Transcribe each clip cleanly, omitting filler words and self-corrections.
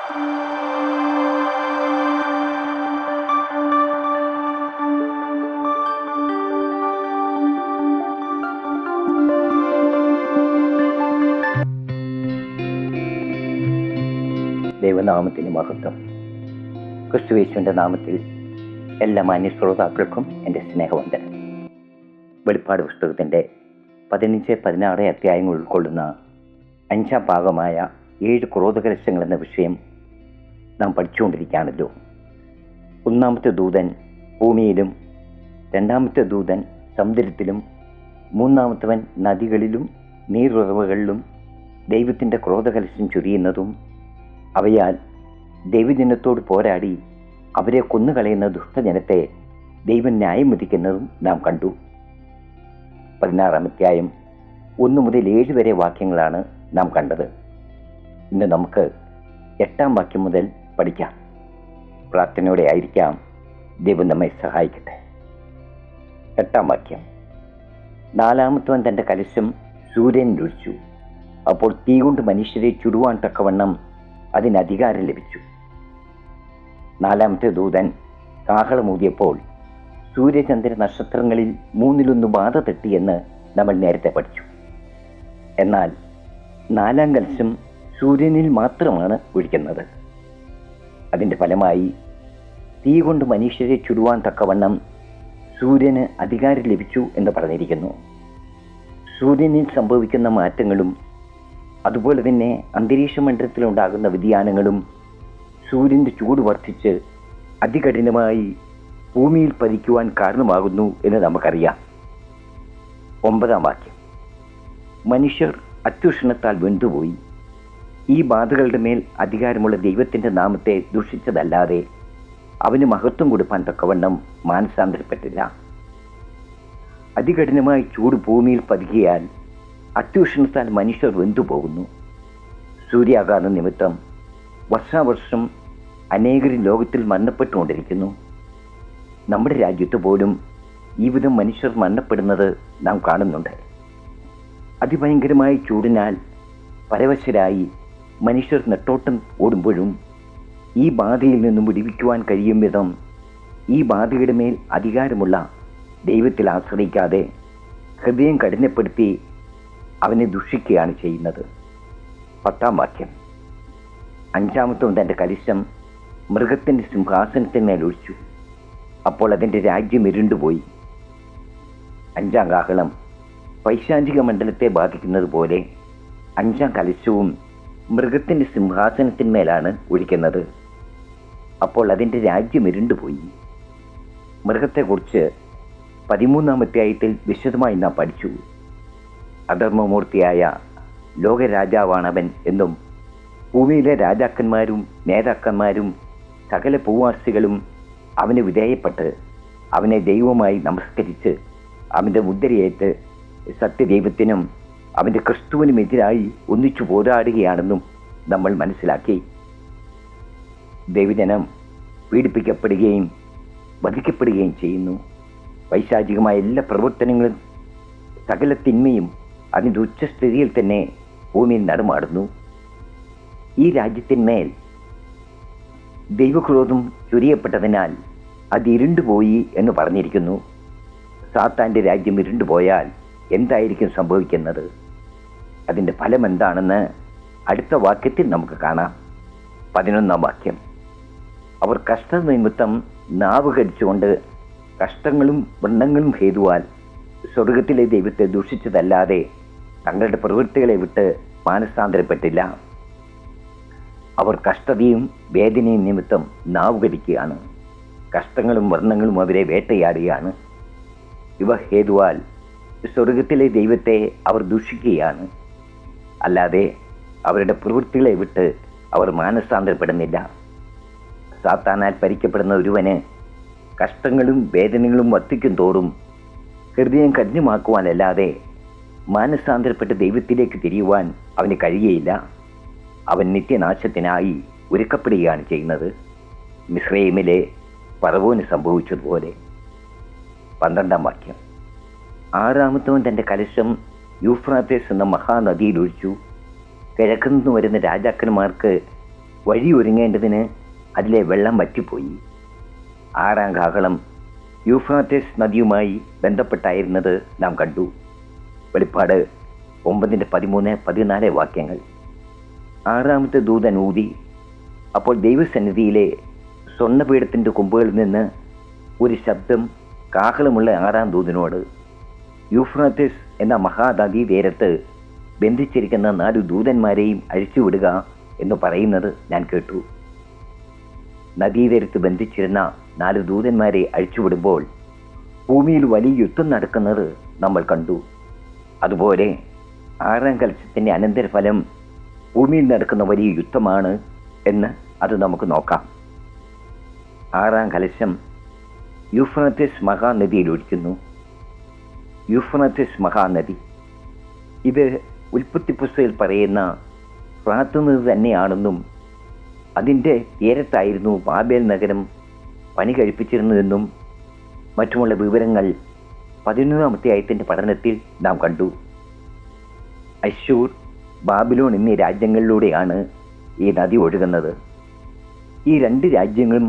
ദൈവനാമത്തിന് മഹത്വം. ക്രിസ്തുയേശുവിൻ്റെ നാമത്തിൽ എല്ലാ മാന്യ ശ്രോതാക്കൾക്കും എൻ്റെ സ്നേഹവന്ദനം. വെളിപ്പാട് പുസ്തകത്തിൻ്റെ 15-16 അധ്യായങ്ങൾ ഉൾക്കൊള്ളുന്ന 5-ാം ഭാഗമായ 7 ക്രോധകലശങ്ങൾ എന്ന വിഷയം നാം പഠിച്ചുകൊണ്ടിരിക്കുകയാണല്ലോ. 1-ാമത്തെ ദൂതൻ ഭൂമിയിലും, 2-ാമത്തെ ദൂതൻ സമുദ്രത്തിലും, 3-ാമത്തവൻ നദികളിലും നീരുറവുകളിലും ദൈവത്തിൻ്റെ ക്രോധകലശം ചൊരിയുന്നതും അവയാൽ ദൈവജനത്തോട് പോരാടി അവരെ കൊന്നുകളയുന്ന ദുഷ്ടജനത്തെ ദൈവം ന്യായം വിധിക്കുന്നതും നാം കണ്ടു. 16-ാം അധ്യായം 1 മുതൽ 7 വരെ വാക്യങ്ങളാണ് നാം കണ്ടത്. ഇന്ന് നമുക്ക് 8-ാം വാക്യം മുതൽ പഠിക്കാം. പ്രാർത്ഥനയോടെ ആയിരിക്കാം. ദൈവം നമ്മെ സഹായിക്കട്ടെ. 8-ാം വാക്യം. 4-ാമത്തവൻ തൻ്റെ കലശം സൂര്യനിലൊഴിച്ചു. അപ്പോൾ തീ കൊണ്ട് മനുഷ്യരെ ചുടുവാൻ തക്കവണ്ണം അതിന് അധികാരം ലഭിച്ചു. 4-ാമത്തെ ദൂതൻ കാഹളമൂതിയപ്പോൾ സൂര്യചന്ദ്ര നക്ഷത്രങ്ങളിൽ 3-1 ബാധ തട്ടിയെന്ന് നമ്മൾ നേരത്തെ പഠിച്ചു. എന്നാൽ 4-ാം കലശം സൂര്യനിൽ മാത്രമാണ് ഒഴിക്കുന്നത്. അതിൻ്റെ ഫലമായി തീ കൊണ്ട് മനുഷ്യരെ ചുടുവാൻ തക്കവണ്ണം സൂര്യന് അധികാരം ലഭിച്ചു എന്ന് പറഞ്ഞിരിക്കുന്നു. സൂര്യനിൽ സംഭവിക്കുന്ന മാറ്റങ്ങളും അതുപോലെ തന്നെ അന്തരീക്ഷ മണ്ഡലത്തിലുണ്ടാകുന്ന വ്യതിയാനങ്ങളും സൂര്യൻ്റെ ചൂട് വർദ്ധിച്ച് അതികഠിനമായി ഭൂമിയിൽ പതിക്കുവാൻ കാരണമാകുന്നു എന്ന് നമുക്കറിയാം. 9-ാം വാക്യം. മനുഷ്യർ അത്യുഷ്ണത്താൽ വെന്തുപോയി. ഈ ബാധകളുടെ മേൽ അധികാരമുള്ള ദൈവത്തിൻ്റെ നാമത്തെ ദുഷിച്ചതല്ലാതെ അവന് മഹത്വം കൊടുപ്പാൻ തക്കവണ്ണം മാനസാന്തരപ്പെട്ടില്ല. അതികഠിനമായി ചൂട് ഭൂമിയിൽ പതിക്കിയാൽ അത്യുഷ്ണത്താൽ മനുഷ്യർ വെന്തുപോകുന്നു. സൂര്യാഘാതം നിമിത്തം വർഷാവർഷം അനേകരും ലോകത്തിൽ മരണപ്പെട്ടുകൊണ്ടിരിക്കുന്നു. നമ്മുടെ രാജ്യത്ത് പോലും ഈ വിധം മനുഷ്യർ മരണപ്പെടുന്നത് നാം കാണുന്നുണ്ട്. അതിഭയങ്കരമായ ചൂടിനാൽ പരവശരായി മനുഷ്യർ നെട്ടോട്ടം ഓടുമ്പോഴും ഈ ബാധയിൽ നിന്നും വിടുവിക്കുവാൻ കഴിയും വിധം ഈ ബാധയുടെ മേൽ അധികാരമുള്ള ദൈവത്തിൽ ആശ്രയിക്കാതെ ഹൃദയം കഠിനപ്പെടുത്തി അവനെ ദുഷിക്കുകയാണ് ചെയ്യുന്നത്. 10-ാം വാക്യം. 5-ാമത്തവൻ തൻ്റെ കലശം മൃഗത്തിൻ്റെ സിംഹാസനത്തിന്മേൽ ഒഴിച്ചു. അപ്പോൾ അതിൻ്റെ രാജ്യം ഇരുണ്ടുപോയി. 5-ാം കാഹളം പൈശാചിക മണ്ഡലത്തെ ബാധിക്കുന്നത് പോലെ 5-ാം കലശവും മൃഗത്തിൻ്റെ സിംഹാസനത്തിന്മേലാണ് ഒഴിക്കുന്നത്. അപ്പോൾ അതിൻ്റെ രാജ്യം ഇരുണ്ടുപോയി. മൃഗത്തെക്കുറിച്ച് 13-ാം അധ്യായത്തിൽ വിശദമായി നാം പഠിച്ചു. അധർമ്മമൂർത്തിയായ ലോകരാജാവാണവൻ എന്നും ഭൂമിയിലെ രാജാക്കന്മാരും നേതാക്കന്മാരും സകല ഭൂവാസികളും അവന് വിധേയപ്പെട്ട് അവനെ ദൈവമായി നമസ്കരിച്ച് അവൻ്റെ മുദ്രയേറ്റ് സത്യദൈവത്തിനും അവൻ്റെ ക്രിസ്തുവിനും എതിരായി ഒന്നിച്ചു പോരാടുകയാണെന്നും നമ്മൾ മനസ്സിലാക്കി. ദൈവജനം പീഡിപ്പിക്കപ്പെടുകയും വധിക്കപ്പെടുകയും ചെയ്യുന്നു. പൈശാചികമായ എല്ലാ പ്രവർത്തനങ്ങളും സകല തിന്മയും അതിൻ്റെ ഉച്ചസ്ഥിതിയിൽ തന്നെ ഭൂമിയിൽ നടമാടുന്നു. ഈ രാജ്യത്തിന്മേൽ ദൈവക്രോധം ചൊരിയപ്പെട്ടതിനാൽ അത് ഇരുണ്ടുപോയി എന്ന് പറഞ്ഞിരിക്കുന്നു. സാത്താൻ്റെ രാജ്യം ഇരുണ്ടുപോയാൽ എന്തായിരിക്കും സംഭവിക്കുന്നത്? അതിൻ്റെ ഫലം എന്താണെന്ന് അടുത്ത വാക്യത്തിൽ നമുക്ക് കാണാം. 11-ാം വാക്യം. അവർ കഷ്ടനിമിത്തം നാവ് കടിച്ചുകൊണ്ട് കഷ്ടങ്ങളും വ്രണങ്ങളും ഹേതുവാൽ സ്വർഗത്തിലെ ദൈവത്തെ ദുഷിച്ചതല്ലാതെ തങ്ങളുടെ പ്രവൃത്തികളെ വിട്ട് മാനസാന്തരപ്പെട്ടില്ല. അവർ കഷ്ടതയും വേദനയും നിമിത്തം നാവ് കടിക്കുകയാണ്. കഷ്ടങ്ങളും വർണ്ണങ്ങളും അവരെ വേട്ടയാടുകയാണ്. ഇവ ഹേതുവാൽ സ്വർഗത്തിലെ ദൈവത്തെ അവർ ദുഷിക്കുകയാണ്. അല്ലാതെ അവരുടെ പ്രവൃത്തികളെ വിട്ട് അവർ മാനസാന്തരപ്പെടുന്നില്ല. സാത്താനാൽ ഭരിക്കപ്പെടുന്ന ഒരുവന് കഷ്ടങ്ങളും വേദനകളും വർദ്ധിക്കും തോറും ഹൃദയം കഠിനമാക്കുവാനല്ലാതെ മാനസാന്തരപ്പെട്ട് ദൈവത്തിലേക്ക് തിരിയുവാൻ അവന് കഴിയുകയില്ല. അവൻ നിത്യനാശത്തിനായി ഒരുക്കപ്പെടുകയാണ് ചെയ്യുന്നത്. മിസ്രൈമിലെ ഫറവോന് സംഭവിച്ചതുപോലെ. 12-ാം വാക്യം. 6-ാമത്തവൻ തൻ്റെ കലശം യൂഫ്രാത്തീസ് എന്ന മഹാനദിയിൽ ഒഴിച്ചു. കിഴക്കുനിന്ന് വരുന്ന രാജാക്കന്മാർക്ക് വഴി ഒരുങ്ങേണ്ടതിന് അതിലെ വെള്ളം വറ്റിപ്പോയി. 6ാം കാഹളം യൂഫ്രാട്ടീസ് നദിയുമായി ബന്ധപ്പെട്ടായിരുന്നത് നാം കണ്ടു. വെളിപ്പാട് 9:13-14 വാക്യങ്ങൾ. 6ാമത്തെ ദൂതൻ ഊതി. അപ്പോൾ ദൈവസന്നിധിയിലെ സ്വർണ്ണപീഠത്തിൻ്റെ കൊമ്പുകളിൽ നിന്ന് ഒരു ശബ്ദം കാഹളമുള്ള 6ാം ദൂതനോട്, യൂഫ്രാട്ടീസ് എന്ന മഹാനദീ തീരത്ത് ബന്ധിച്ചിരിക്കുന്ന 4 ദൂതന്മാരെയും അഴിച്ചുവിടുക എന്ന് പറയുന്നത് ഞാൻ കേട്ടു. നദീതീരത്ത് ബന്ധിച്ചിരുന്ന 4 ദൂതന്മാരെ അഴിച്ചുവിടുമ്പോൾ ഭൂമിയിൽ വലിയ യുദ്ധം നടക്കുന്നത് നമ്മൾ കണ്ടു. അതുപോലെ 6ാം കലശത്തിൻ്റെ അനന്തരഫലം ഭൂമിയിൽ നടക്കുന്ന വലിയ യുദ്ധമാണ് എന്ന് അത് നമുക്ക് നോക്കാം. 6ാം കലശം യൂഫ്രാട്ടീസ് മഹാനദിയിൽ ഒഴിക്കുന്നു. യൂഫ്രാട്ടീസ് മഹാനദി, ഇത് ഉൽപ്പത്തി പുസ്തകത്തിൽ പറയുന്ന ഫ്രാത്ത് നദി തന്നെയാണെന്നും അതിൻ്റെ തീരത്തായിരുന്നു ബാബേൽ നഗരം പണി കഴിപ്പിച്ചിരുന്നതെന്നും മറ്റുമുള്ള വിവരങ്ങൾ 11ാമത്തെ അധ്യായത്തിൻ്റെ പഠനത്തിൽ നാം കണ്ടു. അശ്ശൂർ, ബാബിലോൺ എന്നീ രാജ്യങ്ങളിലൂടെയാണ് ഈ നദി ഒഴുകുന്നത്. ഈ 2 രാജ്യങ്ങളും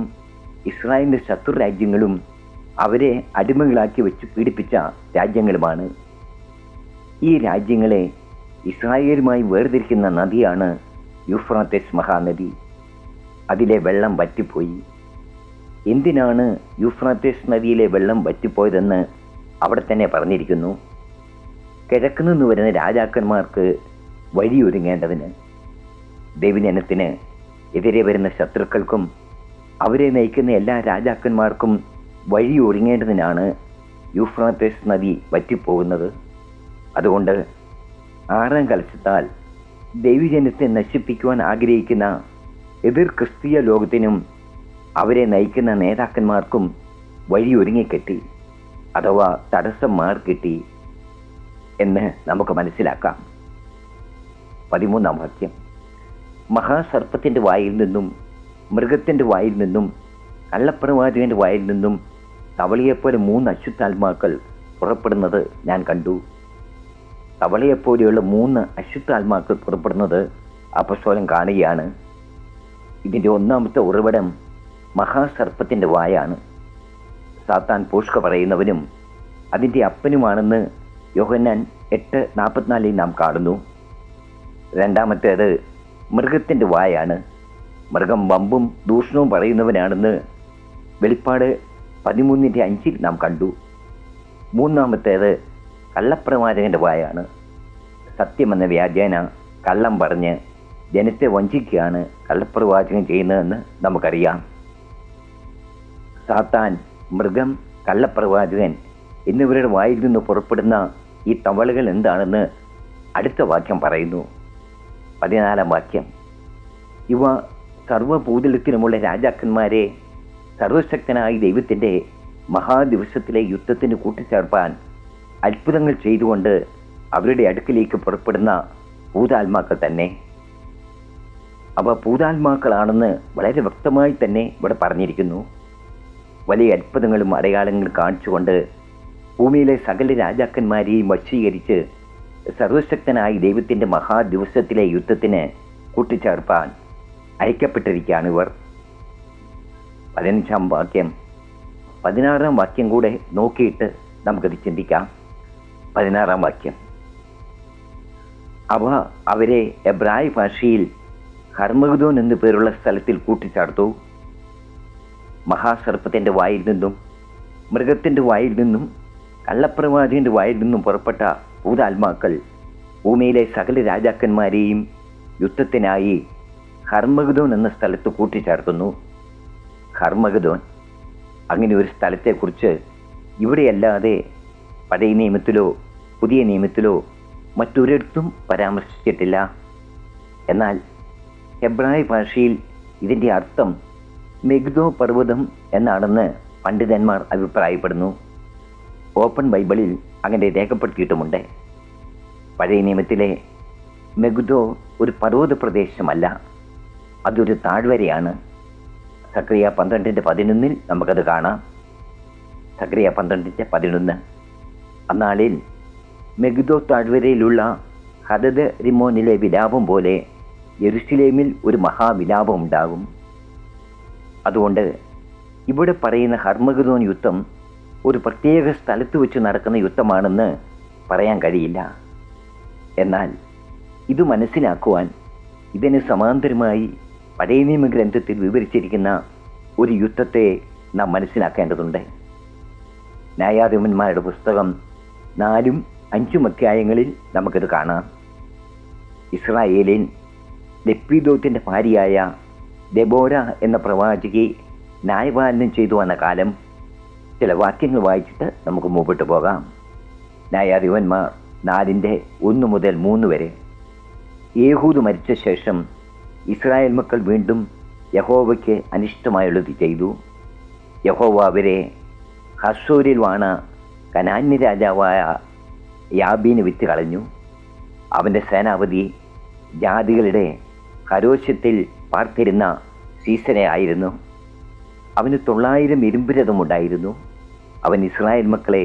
ഇസ്രായേലിൻ്റെ ശത്രു രാജ്യങ്ങളും അവരെ അടിമകളാക്കി വെച്ച് പീഡിപ്പിച്ച രാജ്യങ്ങളുമാണ്. ഈ രാജ്യങ്ങളെ ഇസ്രായേലുമായി വേർതിരിക്കുന്ന നദിയാണ് യൂഫ്രാട്ടീസ് മഹാനദി. അതിലെ വെള്ളം വറ്റിപ്പോയി. എന്തിനാണ് യൂഫ്രാട്ടീസ് നദിയിലെ വെള്ളം വറ്റിപ്പോയതെന്ന് അവിടെ തന്നെ പറഞ്ഞിരിക്കുന്നു. കിഴക്ക് നിന്ന് വരുന്ന രാജാക്കന്മാർക്ക് വഴിയൊരുങ്ങേണ്ടതിന്, ദൈവജനത്തിന് എതിരെ വരുന്ന ശത്രുക്കൾക്കും അവരെ നയിക്കുന്ന എല്ലാ രാജാക്കന്മാർക്കും വഴി ഒരുങ്ങേണ്ടതിനാണ് യൂഫ്രാട്ടീസ് നദി വറ്റിപ്പോകുന്നത്. അതുകൊണ്ട് 6ാം കലശത്താൽ ദൈവജനത്തെ നശിപ്പിക്കുവാൻ ആഗ്രഹിക്കുന്ന എതിർ ക്രിസ്തീയ ലോകത്തിനും അവരെ നയിക്കുന്ന നേതാക്കന്മാർക്കും വഴി ഒരുങ്ങിക്കെട്ടി, അഥവാ തടസ്സം മാറിക്കിട്ടി എന്ന് നമുക്ക് മനസ്സിലാക്കാം. 13ാം വാക്യം. മഹാസർപ്പത്തിൻ്റെ വായിൽ നിന്നും മൃഗത്തിൻ്റെ വായിൽ നിന്നും കള്ളപ്രവാചകൻ്റെ വായിൽ നിന്നും തവളയെപ്പോലെ 3 അശുദ്ധാത്മാക്കൾ പുറപ്പെടുന്നത് ഞാൻ കണ്ടു. തവളയെപ്പോലെയുള്ള 3 അശുദ്ധാത്മാക്കൾ പുറപ്പെടുന്നത് അപ്പസ്തോലൻ കാണുകയാണ്. ഇതിൻ്റെ 1ാമത്തെ ഉറവിടം മഹാസർപ്പത്തിൻ്റെ വായാണ്. സാത്താൻ പൂഷ്ക പറയുന്നവനും അതിൻ്റെ അപ്പനുമാണെന്ന് യോഹന്നാൻ 8:44 നാം കാണുന്നു. 2ാമത്തേത് മൃഗത്തിൻ്റെ വായാണ്. മൃഗം വമ്പും ദൂഷണവും പറയുന്നവനാണെന്ന് വെളിപ്പാട് 13:5 നാം കണ്ടു. 3ാമത്തേത് കള്ളപ്രവാചകൻ്റെ വായാണ്. സത്യമെന്ന വ്യാജേന കള്ളം പറഞ്ഞ് ജനത്തെ വഞ്ചിക്കുകയാണ് കള്ളപ്രവാചകൻ ചെയ്യുന്നതെന്ന് നമുക്കറിയാം. സാത്താൻ, മൃഗം, കള്ളപ്രവാചകൻ എന്നിവരുടെ വായിൽ നിന്ന് പുറപ്പെടുന്ന ഈ തവളകൾ എന്താണെന്ന് അടുത്ത വാക്യം പറയുന്നു. 14ാം വാക്യം. ഇവ സർവ്വഭൂതലത്തിലുമുള്ള രാജാക്കന്മാരെ സർവശക്തനായ ദൈവത്തിൻ്റെ മഹാദിവസത്തിലെ യുദ്ധത്തിന് കൂട്ടിച്ചേർപ്പാൻ അത്ഭുതങ്ങൾ ചെയ്തുകൊണ്ട് അവരുടെ അടുക്കിലേക്ക് പുറപ്പെടുന്ന ഭൂതാത്മാക്കൾ തന്നെ. അവ ഭൂതാത്മാക്കളാണെന്ന് വളരെ വ്യക്തമായി തന്നെ ഇവിടെ പറഞ്ഞിരിക്കുന്നു. വലിയ അത്ഭുതങ്ങളും അടയാളങ്ങളും കാണിച്ചുകൊണ്ട് ഭൂമിയിലെ സകല രാജാക്കന്മാരെയും വശീകരിച്ച് സർവശക്തനായ ദൈവത്തിൻ്റെ മഹാദിവസത്തിലെ യുദ്ധത്തിന് കൂട്ടിച്ചേർപ്പാൻ അയക്കപ്പെട്ടിരിക്കുകയാണ് ഇവർ. 15ാം വാക്യം. 16ാം വാക്യം കൂടെ നോക്കിയിട്ട് നമുക്കത് ചിന്തിക്കാം. 16ാം വാക്യം. അവ അവരെ എബ്രായ ഭാഷയിൽ ഹർമഗദോൻ എന്നു പേരുള്ള സ്ഥലത്തിൽ കൂട്ടിച്ചേർത്തു. മഹാസർപ്പത്തിൻ്റെ വായിൽ നിന്നും മൃഗത്തിൻ്റെ വായിൽ നിന്നും കള്ളപ്രവാചകൻ്റെ വായിൽ നിന്നും പുറപ്പെട്ട ഭൂതാത്മാക്കൾ ഭൂമിയിലെ സകല രാജാക്കന്മാരെയും യുദ്ധത്തിനായി ഹർമഗദോൻ എന്ന സ്ഥലത്ത് കൂട്ടിച്ചേർക്കുന്നു. ഹർമഗദോൻ, അങ്ങനെ ഒരു സ്ഥലത്തെക്കുറിച്ച് ഇവിടെയല്ലാതെ പഴയ നിയമത്തിലോ പുതിയ നിയമത്തിലോ മറ്റൊരിടത്തും പരാമർശിച്ചിട്ടില്ല. എന്നാൽ ഹെബ്രായ ഭാഷയിൽ ഇതിൻ്റെ അർത്ഥം മെഗ്ദോ പർവ്വതം എന്നാണെന്ന് പണ്ഡിതന്മാർ അഭിപ്രായപ്പെടുന്നു. ഓപ്പൺ ബൈബിളിൽ അങ്ങനെ രേഖപ്പെടുത്തിയിട്ടുമുണ്ട്. പഴയ നിയമത്തിലെ മെഗ്ദോ ഒരു പർവ്വത പ്രദേശമല്ല, അതൊരു താഴ്വരയാണ്. സക്രിയ 12:11 നമുക്കത് കാണാം. സക്രിയ 12:11. അന്നാളിൽ മെഗ്ദോ താഴ്വരയിലുള്ള ഹദദ് റിമോനിലെ വിലാപം പോലെ യെരുശലേമിൽ ഒരു മഹാവിലാപം ഉണ്ടാകും. അതുകൊണ്ട് ഇവിടെ പറയുന്ന ഹർമഗദോൻ യുദ്ധം ഒരു പ്രത്യേക സ്ഥലത്ത് വെച്ച് നടക്കുന്ന യുദ്ധമാണെന്ന് പറയാൻ കഴിയില്ല. എന്നാൽ ഇത് മനസ്സിലാക്കുവാൻ ഇതിന് സമാന്തരമായി പഴയ നിയമ ഗ്രന്ഥത്തിൽ വിവരിച്ചിരിക്കുന്ന ഒരു യുദ്ധത്തെ നാം മനസ്സിലാക്കേണ്ടതുണ്ട്. ന്യായാധിപന്മാരുടെ പുസ്തകം 4-5 അധ്യായങ്ങളിൽ നമുക്കിത് കാണാം. ഇസ്രായേലിൽ ലെപ്പീദോത്തിൻ്റെ ഭാര്യയായ ദെബോര എന്ന പ്രവാചകി ന്യായപാലനം ചെയ്തു വന്ന കാലം ചില വാക്യങ്ങൾ വായിച്ചിട്ട് നമുക്ക് മുമ്പോട്ട് പോകാം. ന്യായാധിപന്മാർ 4:1-3 വരെ. യേഹൂദ് മരിച്ച ശേഷം ഇസ്രായേൽ മക്കൾ വീണ്ടും യഹോവയ്ക്ക് അനിഷ്ടമായുള്ളത് ചെയ്തു. യഹോവ അവരെ ഹസോരിൽ വാണ കനാന്യ രാജാവായ യാബീന് വിറ്റ് കളഞ്ഞു. അവൻ്റെ സേനാപതി ജാതികളുടെ ഹരോശത്തിൽ പാർത്തിരുന്ന സീസനെ ആയിരുന്നു. അവന് 900 ഇരുമ്പ് രഥമുണ്ടായിരുന്നു. അവൻ ഇസ്രായേൽ മക്കളെ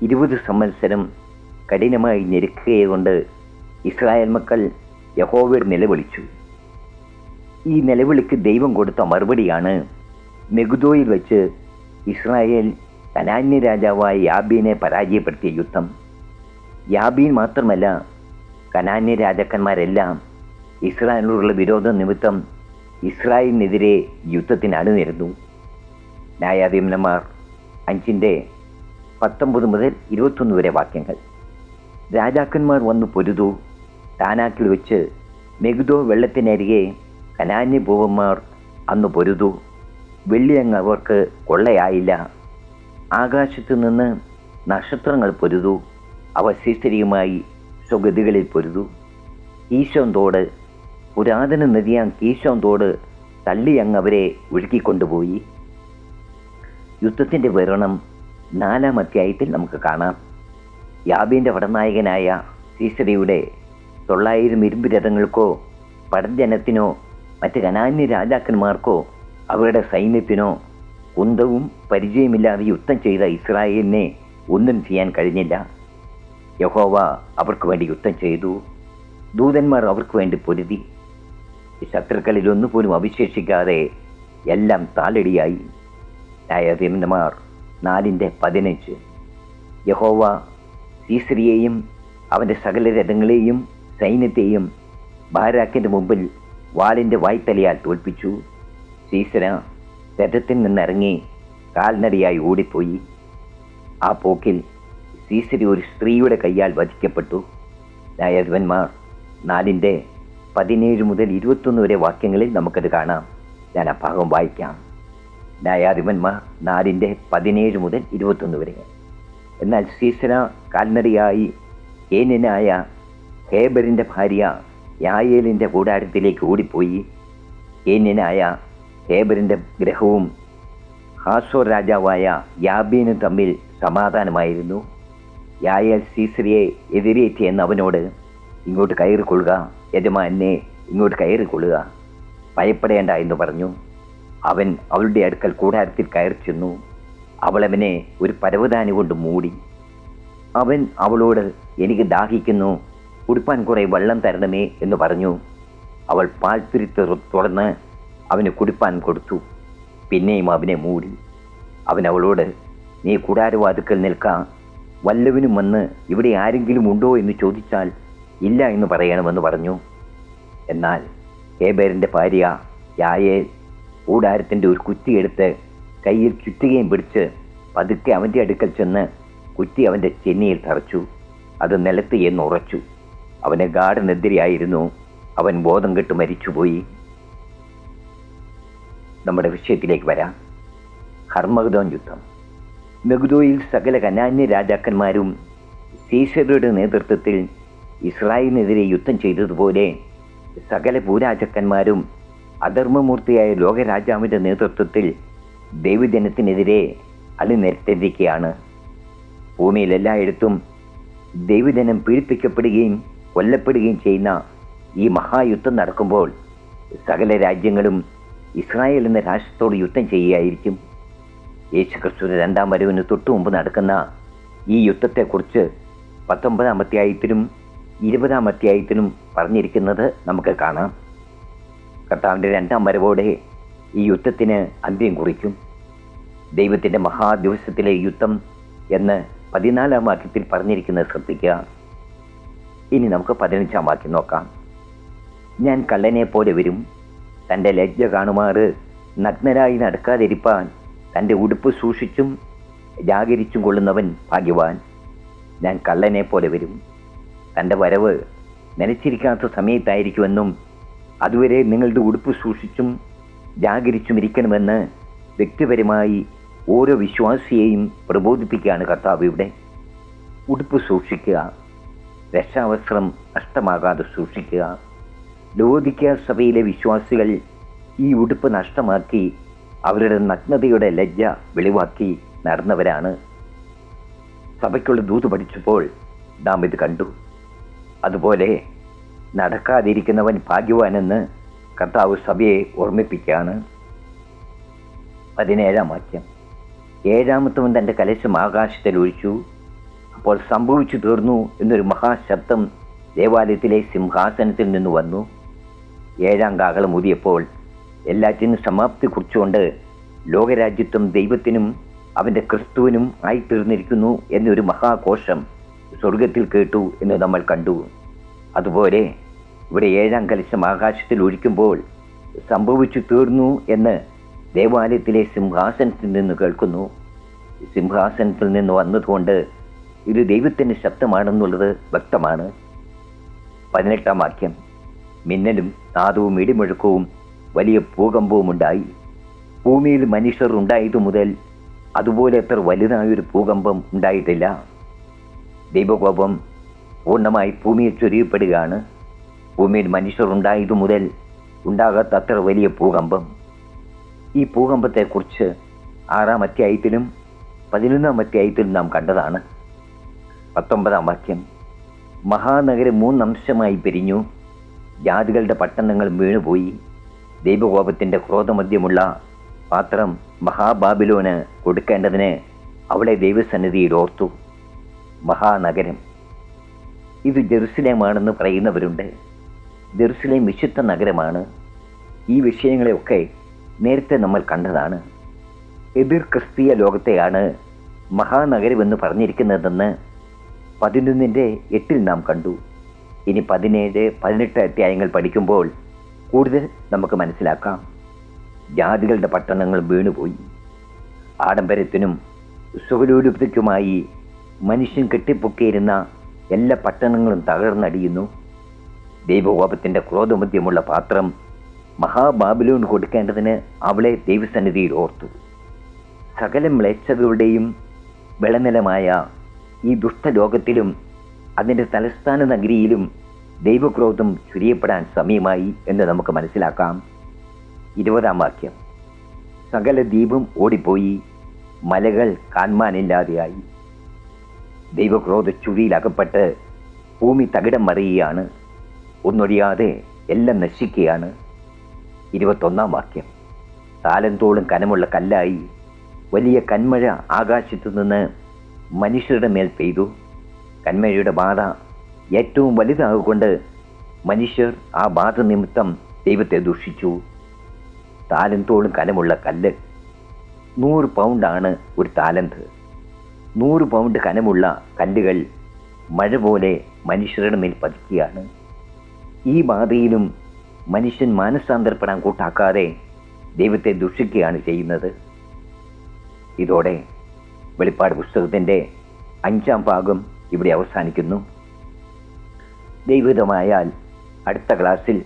20 സംവത്സരം കഠിനമായി ഞെരുക്കുകകൊണ്ട് ഇസ്രായേൽ മക്കൾ യഹോവയോട് നിലവിളിച്ചു. ഈ നിലവിളിക്ക് ദൈവം കൊടുത്ത മറുപടിയാണ് മെഗുദോയിൽ വെച്ച് ഇസ്രായേൽ കനാന്യ രാജാവായ യാബീനെ പരാജയപ്പെടുത്തിയ യുദ്ധം. യാബീൻ മാത്രമല്ല, കനാന്യ രാജാക്കന്മാരെല്ലാം ഇസ്രായേലിനോടുള്ള വിരോധ നിമിത്തം ഇസ്രായേലിനെതിരെ യുദ്ധത്തിന് അണിനിരന്നു. ന്യായാധിപന്മാർ 5:19-21 വരെ വാക്യങ്ങൾ. രാജാക്കന്മാർ വന്നു പൊരുതു. താനാക്കിൽ വെച്ച് മെഗുദോ വെള്ളത്തിനരികെ കനാന്യ ഭൂവന്മാർ അന്ന് പൊരുതു. വെള്ളി അങ്ങ് അവർക്ക് കൊള്ളയായില്ല. ആകാശത്തു നിന്ന് നക്ഷത്രങ്ങൾ പൊരുതു. അവ സീസരിയുമായി സ്വഗതികളിൽ പൊരുതു. കീശോൻ തോട്, പുരാതന നദിയാം കീശോൻ തോട് തള്ളി അങ്ങ് അവരെ ഒഴുക്കിക്കൊണ്ടുപോയി. യുദ്ധത്തിൻ്റെ വിവരണം 4-ാം അധ്യായത്തിൽ നമുക്ക് കാണാം. യാബീൻ്റെ പടനായകനായ സീസരയുടെ 900 ഇരുമ്പ് രഥങ്ങൾക്കോ പടജനത്തിനോ മറ്റ് കനാന്യ രാജാക്കന്മാർക്കോ അവരുടെ സൈന്യത്തിനോ കുന്തവും പരിചയമില്ലാതെ യുദ്ധം ചെയ്ത ഇസ്രായേലിനെ ഒന്നും ചെയ്യാൻ കഴിഞ്ഞില്ല. യഹോവ അവർക്ക് വേണ്ടി യുദ്ധം ചെയ്തു. ദൂതന്മാർ അവർക്ക് വേണ്ടി പൊരുതി. ശത്രുക്കളിൽ ഒന്നുപോലും അവശേഷിക്കാതെ എല്ലാം താളടിയായി. ന്യായാധിപന്മാർ 4:15. യഹോവ സീസരിയെയും അവൻ്റെ സകല രഥങ്ങളെയും സൈന്യത്തെയും ബാരാക്കിൻ്റെ മുമ്പിൽ വാളിൻ്റെ വായ്ത്തലയാൽ തോൽപ്പിച്ചു. സീസര രഥത്തിൽ നിന്നിറങ്ങി കാൽനടയായി ഓടിപ്പോയി. ആ പോക്കിൽ സീസരി ഒരു സ്ത്രീയുടെ കൈയാൽ വധിക്കപ്പെട്ടു. ന്യായാധിപന്മാർ 4:17-21 വരെ വാക്യങ്ങളിൽ നമുക്കത് കാണാം. ഞാൻ ആ ഭാഗം വായിക്കാം. ന്യായാധിപന്മാർ 4:17-21 വരെ. എന്നാൽ സീസര കാൽനടയായി കേന്യനായ ഹേബറിൻ്റെ ഭാര്യ യായേലിൻ്റെ കൂടാരത്തിലേക്ക് ഓടിപ്പോയി. കേന്യനായ ഹേബറിൻ്റെ ഗ്രഹവും ഹാസോർ രാജാവായ യാബീനും തമ്മിൽ സമാധാനമായിരുന്നു. യായേൽ സീസരയെ എതിരേറ്റെന്ന് അവനോട്, ഇങ്ങോട്ട് കയറിക്കൊള്ളുക, യജമാനെ ഇങ്ങോട്ട് കയറിക്കൊള്ളുക, ഭയപ്പെടേണ്ട എന്ന് പറഞ്ഞു. അവൻ അവളുടെ അടുക്കൽ കൂടാരത്തിൽ കയറി ചെന്നു. അവൾ അവനെ ഒരു പരവതാനി കൊണ്ട് മൂടി. അവൻ അവളോട്, എനിക്ക് ദാഹിക്കുന്നു, കുടിപ്പാൻ കുറെ വെള്ളം തരണമേ എന്ന് പറഞ്ഞു. അവൾ പാൽത്തിരി തുറന്ന് അവന് കുടിപ്പാൻ കൊടുത്തു. പിന്നെയും അവനെ മൂടി. അവൻ അവളോട്, നീ കൂടാരവാതുക്കൽ നിൽക്കാം, വല്ലവനും വന്ന് ഇവിടെ ആരെങ്കിലും ഉണ്ടോ എന്ന് ചോദിച്ചാൽ ഇല്ല എന്ന് പറയണമെന്ന് പറഞ്ഞു. എന്നാൽ ഹേബേറിൻ്റെ ഭാര്യ യായേൽ കൂടാരത്തിൻ്റെ ഒരു കുറ്റിയെടുത്ത് കയ്യിൽ ചുറ്റുകയും പിടിച്ച് പതുക്കെ അവൻ്റെ അടുക്കൽ ചെന്ന് കുറ്റി അവൻ്റെ ചെന്നിയിൽ തറച്ചു. അത് നിലത്ത് എന്നുറച്ചു. അവന് ഗാഠനിദ്രയായിരുന്നു. അവൻ ബോധം കെട്ട് മരിച്ചുപോയി. നമ്മുടെ വിഷയത്തിലേക്ക് വരാം. ഹർമഗദോൻ യുദ്ധം. മെഗുദോയിൽ സകല കനാന്യ രാജാക്കന്മാരും സീസരയുടെ നേതൃത്വത്തിൽ ഇസ്രായേലിനെതിരെ യുദ്ധം ചെയ്തതുപോലെ സകല ഭൂരാജാക്കന്മാരും അധർമ്മമൂർത്തിയായ ലോകരാജാവിൻ്റെ നേതൃത്വത്തിൽ ദൈവജനത്തിനെതിരെ അണിനിരത്തിയിരിക്കുകയാണ്. ഭൂമിയിൽ എല്ലായിടത്തും ദൈവജനം പീഡിപ്പിക്കപ്പെടുകയും കൊല്ലപ്പെടുകയും ചെയ്യുന്ന ഈ മഹായുദ്ധം നടക്കുമ്പോൾ സകല രാജ്യങ്ങളും ഇസ്രായേൽ എന്ന രാഷ്ട്രത്തോട് യുദ്ധം ചെയ്യുകയായിരിക്കും. യേശുക്രിസ്തുവിന്റെ 2ാം വരവിന് തൊട്ടു മുമ്പ് നടക്കുന്ന ഈ യുദ്ധത്തെക്കുറിച്ച് 19-ാം അധ്യായത്തിലും 20-ാം അധ്യായത്തിലും പറഞ്ഞിരിക്കുന്നത് നമുക്ക് കാണാം. കർത്താവിൻ്റെ രണ്ടാം വരവോടെ ഈ യുദ്ധത്തിന് അന്ത്യം കുറിക്കും. ദൈവത്തിൻ്റെ മഹാദിവസത്തിലെ യുദ്ധം എന്ന് 14-ാം വാക്യത്തിൽ പറഞ്ഞിരിക്കുന്നത് ശ്രദ്ധിക്കുക. ഇനി നമുക്ക് 15-ാം വാക്യം നോക്കാം. ഞാൻ കള്ളനെ പോലെ വരും, തൻ്റെ ലജ്ജ കാണുമാറ് നഗ്നരായി നടക്കാതിരിപ്പാൻ തൻ്റെ ഉടുപ്പ് സൂക്ഷിച്ചും ജാഗരിച്ചും കൊള്ളുന്നവൻ ഭാഗ്യവാൻ. ഞാൻ കള്ളനെ പോലെ വരും. തൻ്റെ വരവ് നനച്ചിരിക്കാത്ത സമയത്തായിരിക്കുമെന്നും അതുവരെ നിങ്ങളുടെ ഉടുപ്പ് സൂക്ഷിച്ചും ജാഗരിച്ചും ഇരിക്കണമെന്ന് വ്യക്തിപരമായി ഓരോ വിശ്വാസിയെയും പ്രബോധിപ്പിക്കുകയാണ് കർത്താവ് ഇവിടെ. ഉടുപ്പ് സൂക്ഷിക്കുക, രക്ഷാവസ്ത്രം നഷ്ടമാകാതെ സൂക്ഷിക്കുക. ലവോദിക്ക സഭയിലെ വിശ്വാസികൾ ഈ ഉടുപ്പ് നഷ്ടമാക്കി അവരുടെ നഗ്നതയുടെ ലജ്ജ വെളിവാക്കി നടന്നവരാണ്. സഭയ്ക്കുള്ള ദൂത് പഠിച്ചപ്പോൾ നാം ഇത് കണ്ടു. അതുപോലെ നടക്കാതിരിക്കുന്നവൻ ഭാഗ്യവാനെന്ന് കർത്താവ് സഭയെ ഓർമ്മിപ്പിക്കുകയാണ്. 17-ാം വാക്യം. ഏഴാമത്തവൻ തൻ്റെ കലശം ആകാശത്തിൽ ഒഴിച്ചു. അപ്പോൾ സംഭവിച്ചു തീർന്നു എന്നൊരു മഹാശബ്ദം ദേവാലയത്തിലെ സിംഹാസനത്തിൽ നിന്ന് വന്നു. 7-ാം കാഹളം ഊതിയപ്പോൾ എല്ലാറ്റിനും സമാപ്തി കുറിച്ചുകൊണ്ട് ലോകരാജ്യത്വം ദൈവത്തിനും അവൻ്റെ ക്രിസ്തുവിനും ആയിത്തീർന്നിരിക്കുന്നു എന്നൊരു മഹാഘോഷം സ്വർഗത്തിൽ കേട്ടു എന്ന് നമ്മൾ കണ്ടു. അതുപോലെ ഇവിടെ 7-ാം കലശം ആകാശത്തിൽ ഒഴിക്കുമ്പോൾ സംഭവിച്ചു തീർന്നു എന്ന് ദേവാലയത്തിലെ സിംഹാസനത്തിൽ നിന്ന് കേൾക്കുന്നു. സിംഹാസനത്തിൽ നിന്ന് വന്നതുകൊണ്ട് ഇത് ദൈവത്തിൻ്റെ ശബ്ദമാണെന്നുള്ളത് വ്യക്തമാണ്. 18-ാം വാക്യം. മിന്നലും നാദവും ഇടിമുഴക്കവും വലിയ ഭൂകമ്പവും ഉണ്ടായി. ഭൂമിയിൽ മനുഷ്യർ ഉണ്ടായതു മുതൽ അതുപോലെ അത്ര വലുതായൊരു ഭൂകമ്പം ഉണ്ടായിട്ടില്ല. ദൈവകോപം പൂർണ്ണമായി ഭൂമിയിൽ ചൊരിയപ്പെടുകയാണ്. ഭൂമിയിൽ മനുഷ്യർ ഉണ്ടായതു മുതൽ ഉണ്ടാകാത്ത അത്ര വലിയ ഭൂകമ്പം. ഈ ഭൂകമ്പത്തെക്കുറിച്ച് 6-ാം അധ്യായത്തിലും 11-ാം അധ്യായത്തിലും നാം കണ്ടതാണ്. 19-ാം വാക്യം. മഹാനഗരം 3 അംശമായി പിരിഞ്ഞു, ജാതികളുടെ പട്ടണങ്ങൾ വീണുപോയി. ദൈവകോപത്തിൻ്റെ ക്രോധമധ്യമുള്ള പാത്രം മഹാബാബിലോന് കൊടുക്കേണ്ടതിന് അവളെ ദൈവസന്നിധിയിൽ ഓർത്തു. മഹാനഗരം, ഇത് ജെറുസലേമാണെന്ന് പറയുന്നവരുണ്ട്. ജെറുസലേം വിശുദ്ധ നഗരമാണ്. ഈ വിഷയങ്ങളെയൊക്കെ നേരത്തെ നമ്മൾ കണ്ടതാണ്. എതിർ ക്രിസ്തീയ ലോകത്തെയാണ് മഹാനഗരമെന്ന് പറഞ്ഞിരിക്കുന്നതെന്ന് 11:8 നാം കണ്ടു. ഇനി 17, 18 അധ്യായങ്ങൾ പഠിക്കുമ്പോൾ കൂടുതൽ നമുക്ക് മനസ്സിലാക്കാം. ജാതികളുടെ പട്ടണങ്ങൾ വീണുപോയി. ആഡംബരത്തിനും സുഖലോലുപതയ്ക്കുമായി മനുഷ്യൻ കെട്ടിപ്പൊക്കിയിരുന്ന എല്ലാ പട്ടണങ്ങളും തകർന്നടിയുന്നു. ദൈവകോപത്തിൻ്റെ ക്രോധമധ്യമുള്ള പാത്രം മഹാബാബിലോൺ കൊടുക്കേണ്ടതിന് അവളെ ദൈവസന്നിധിയിൽ ഓർത്തു. സകല മ്ലേച്ഛതകളുടെയും വിളനിലമായ ഈ ദുഷ്ടലോകത്തിലും അതിൻ്റെ തലസ്ഥാന നഗരിയിലും ദൈവക്രോധം ചുരിയപ്പെടാൻ സമയമായി എന്ന് നമുക്ക് മനസ്സിലാക്കാം. 20-ാം വാക്യം. സകല ദ്വീപും ഓടിപ്പോയി, മലകൾ കാൺമാനില്ലാതെയായി. ദൈവക്രോധ ചുഴിയിലകപ്പെട്ട് ഭൂമി തകിടം മറിയുകയാണ്. ഒന്നൊഴിയാതെ എല്ലാം നശിക്കുകയാണ്. 21-ാം വാക്യം. താലന്തോളം കനമുള്ള കല്ലായി വലിയ കന്മഴ ആകാശത്തു നിന്ന് മനുഷ്യരുടെ മേൽ പെയ്തു. കന്മഴയുടെ ബാധ ഏറ്റവും വലുതാകൊണ്ട് മനുഷ്യർ ആ ബാധ നിമിത്തം ദൈവത്തെ ദൂഷിച്ചു. താലന്തോളം കനമുള്ള കല്ല്. 100 പൗണ്ടാണ് ഒരു താലന്ത്. 100 പൗണ്ട് കനമുള്ള കല്ലുകൾ മഴ പോലെ മനുഷ്യരുടെ മേൽ പതിക്കുകയാണ്. ഈ ബാധയിലും മനുഷ്യൻ മാനസാന്തരപ്പെടാൻ കൂട്ടാക്കാതെ ദൈവത്തെ ദുഷിക്കുകയാണ് ചെയ്യുന്നത്. ഇതോടെ വെളിപ്പാട് പുസ്തകത്തിൻ്റെ 5-ാം ഭാഗം ഇവിടെ അവസാനിക്കുന്നു. ദൈവഹിതമായാൽ അടുത്ത ക്ലാസ്സിൽ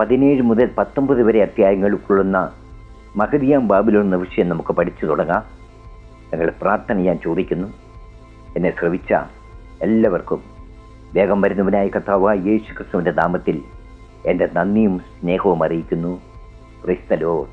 17 മുതൽ 19 വരെ അധ്യായങ്ങൾ ഉൾക്കൊള്ളുന്ന മഹദിയാം ബാബിലോൺ എന്ന വിഷയം നമുക്ക് പഠിച്ചു തുടങ്ങാം. നിങ്ങളുടെ പ്രാർത്ഥന ഞാൻ ചോദിക്കുന്നു. എന്നെ ശ്രവിച്ച എല്ലാവർക്കും വേഗം വരുന്നവനായ കർത്താവായ യേശു ക്രിസ്തുവിൻ്റെ നാമത്തിൽ എൻ്റെ നന്ദിയും സ്നേഹവും അറിയിക്കുന്നു. Praise the Lord.